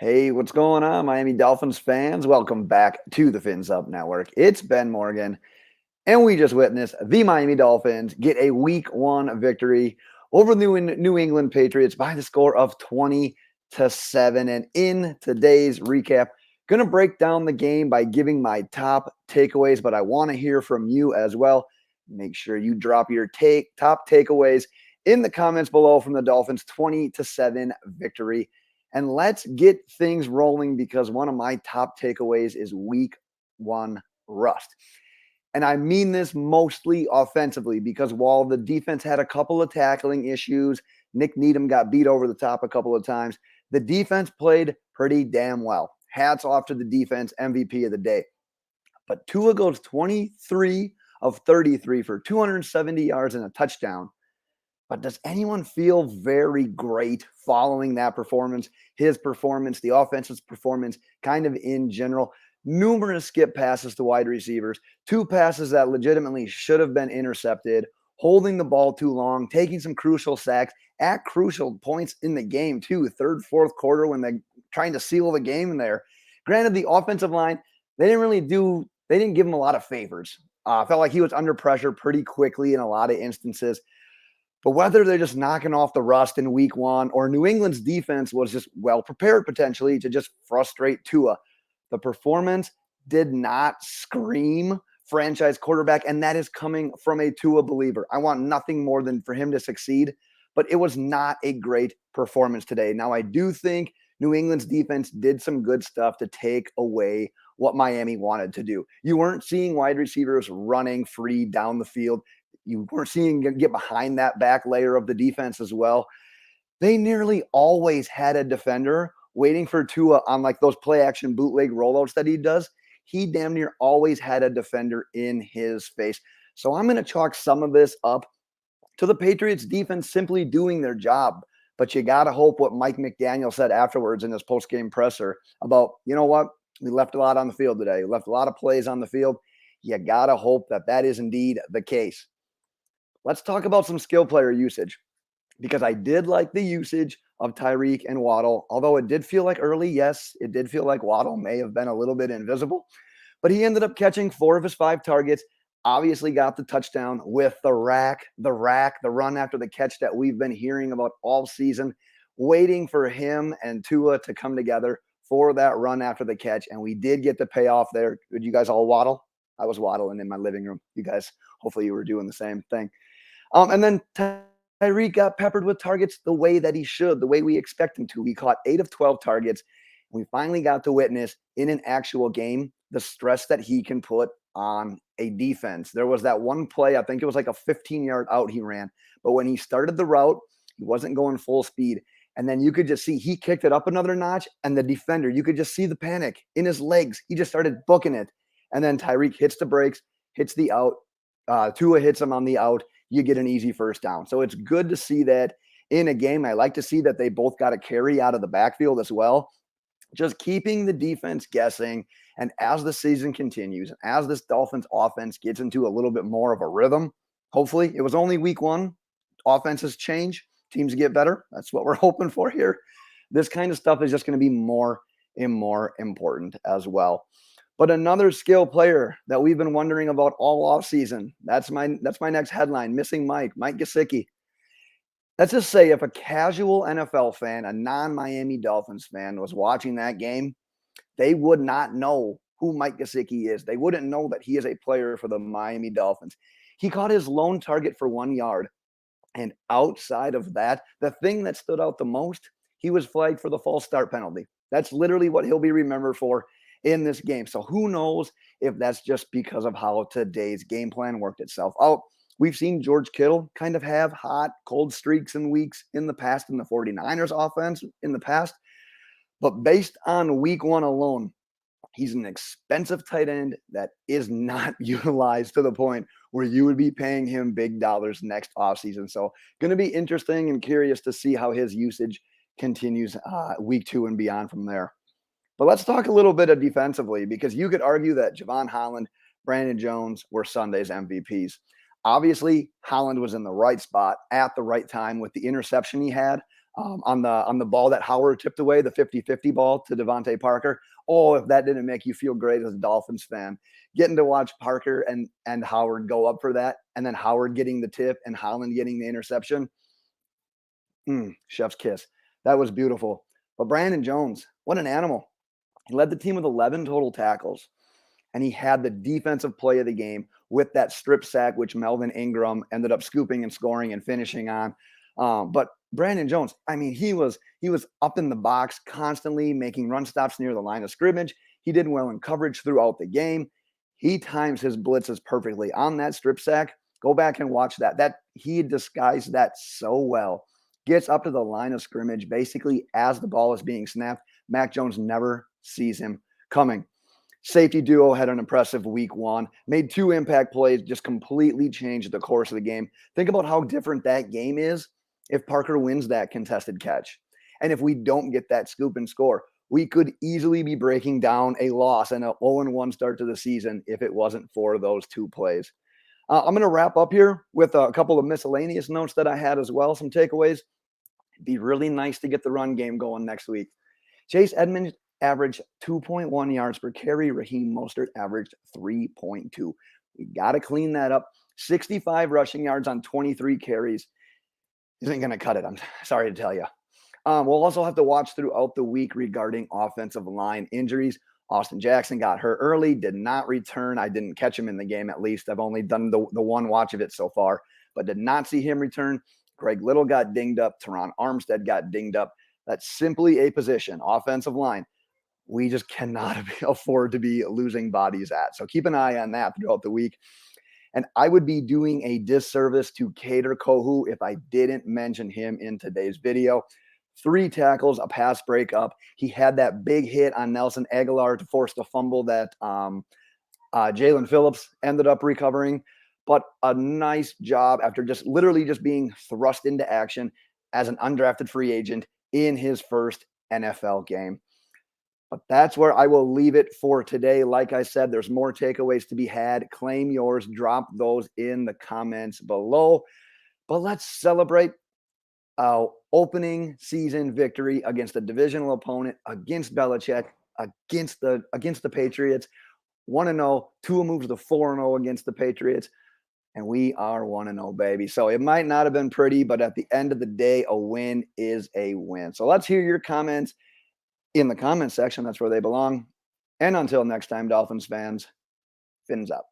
Hey, what's going on, Miami Dolphins fans? Welcome back to the Fins Up Network. It's Ben Morgan, and we just witnessed the Miami Dolphins get a Week 1 victory over the New England Patriots by the score of 20-7. And in today's recap, going to break down the game by giving my top takeaways, but I want to hear from you as well. Make sure you drop your top takeaways in the comments below from the Dolphins' 20-7 victory. And let's get things rolling because one of my top takeaways is Week 1 rust. And I mean this mostly offensively because while the defense had a couple of tackling issues, Nick Needham got beat over the top a couple of times, the defense played pretty damn well. Hats off to the defense, MVP of the day. But Tua goes 23 of 33 for 270 yards and a touchdown. But does anyone feel very great following that performance? His performance, the offense's performance, kind of in general. Numerous skip passes to wide receivers, 2 passes that legitimately should have been intercepted, holding the ball too long, taking some crucial sacks at crucial points in the game, too. Third, fourth quarter when they're trying to seal the game there. Granted, the offensive line, they didn't give him a lot of favors. Felt like he was under pressure pretty quickly in a lot of instances. But whether they're just knocking off the rust in Week 1 or New England's defense was just well prepared potentially to just frustrate Tua, the performance did not scream franchise quarterback, and that is coming from a Tua believer. I want nothing more than for him to succeed, but it was not a great performance today. Now, I do think New England's defense did some good stuff to take away what Miami wanted to do. You weren't seeing wide receivers running free down the field. You weren't seeing them get behind that back layer of the defense as well. They nearly always had a defender waiting for Tua on like those play action bootleg rollouts that he does. He damn near always had a defender in his face. So I'm going to chalk some of this up to the Patriots defense simply doing their job. But you got to hope what Mike McDaniel said afterwards in his post-game presser about, you know what, we left a lot on the field today. We left a lot of plays on the field. You got to hope that that is indeed the case. Let's talk about some skill player usage because I did like the usage of Tyreek and Waddle, although it did feel like early, yes, it did feel like Waddle may have been a little bit invisible, but he ended up catching 4 of his 5 targets, obviously got the touchdown with the run after the catch that we've been hearing about all season, waiting for him and Tua to come together for that run after the catch, and we did get the payoff there. Did you guys all waddle? I was waddling in my living room. You guys, hopefully you were doing the same thing. And then Tyreek got peppered with targets the way that he should, the way we expect him to. He caught 8 of 12 targets. We finally got to witness in an actual game the stress that he can put on a defense. There was that one play, I think it was like a 15-yard out he ran. But when he started the route, he wasn't going full speed. And then you could just see he kicked it up another notch, and the defender, you could just see the panic in his legs. He just started booking it. And then Tyreek hits the brakes, hits the out. Tua hits him on the out. You get an easy first down. So it's good to see that in a game. I like to see that they both got a carry out of the backfield as well. Just keeping the defense guessing. And as the season continues, as this Dolphins offense gets into a little bit more of a rhythm, hopefully it was only Week 1. Offenses change, teams get better. That's what we're hoping for here. This kind of stuff is just going to be more and more important as well. But another skill player that we've been wondering about all offseason, that's my next headline, missing Mike Gesicki. Let's just say if a casual NFL fan, a non-Miami Dolphins fan was watching that game, they would not know who Mike Gesicki is. They wouldn't know that he is a player for the Miami Dolphins. He caught his lone target for 1 yard. And outside of that, the thing that stood out the most, he was flagged for the false start penalty. That's literally what he'll be remembered for in this game. So who knows if that's just because of how today's game plan worked itself out. We've seen George Kittle kind of have hot, cold streaks and weeks in the past in the 49ers offense in the past. But based on Week 1 alone, he's an expensive tight end that is not utilized to the point where you would be paying him big dollars next offseason. So going to be interesting and curious to see how his usage continues Week 2 and beyond from there. But let's talk a little bit of defensively because you could argue that Jevon Holland, Brandon Jones were Sunday's MVPs. Obviously, Holland was in the right spot at the right time with the interception he had on the ball that Howard tipped away, the 50-50 ball to DeVante Parker. Oh, if that didn't make you feel great as a Dolphins fan, getting to watch Parker and Howard go up for that, and then Howard getting the tip and Holland getting the interception. Chef's kiss. That was beautiful. But Brandon Jones, what an animal. He led the team with 11 total tackles, and he had the defensive play of the game with that strip sack, which Melvin Ingram ended up scooping and scoring and finishing on. But Brandon Jones, I mean, he was up in the box constantly, making run stops near the line of scrimmage. He did well in coverage throughout the game. He times his blitzes perfectly on that strip sack. Go back and watch that. That he disguised that so well. Gets up to the line of scrimmage basically as the ball is being snapped. Mac Jones never sees him coming. Safety duo had an impressive week one, made 2 impact plays, just completely changed the course of the game. Think about how different that game is if Parker wins that contested catch. And if we don't get that scoop and score, we could easily be breaking down a loss and an 0-1 start to the season if it wasn't for those 2 plays. I'm going to wrap up here with a couple of miscellaneous notes that I had as well, some takeaways. It'd be really nice to get the run game going next week. Chase Edmonds averaged 2.1 yards per carry. Raheem Mostert averaged 3.2. We got to clean that up. 65 rushing yards on 23 carries isn't going to cut it. I'm sorry to tell you. We'll also have to watch throughout the week regarding offensive line injuries. Austin Jackson got hurt early, did not return. I didn't catch him in the game, at least. I've only done the one watch of it so far, but did not see him return. Greg Little got dinged up. Teron Armstead got dinged up. That's simply a position, offensive line, we just cannot afford to be losing bodies at. So keep an eye on that throughout the week. And I would be doing a disservice to Kader Kohou if I didn't mention him in today's video. 3 tackles, a pass breakup. He had that big hit on Nelson Agholor to force the fumble that Jaelan Phillips ended up recovering. But a nice job after literally just being thrust into action as an undrafted free agent in his first NFL game. But that's where I will leave it for today. Like I said, there's more takeaways to be had. Claim yours. Drop those in the comments below. But let's celebrate our opening season victory against a divisional opponent, against Belichick, against the Patriots. 1-0. Tua moves to 4-0 against the Patriots. And we are 1-0, baby. So it might not have been pretty, but at the end of the day, a win is a win. So let's hear your comments in the comment section. That's where they belong. And until next time, Dolphins fans, fins up.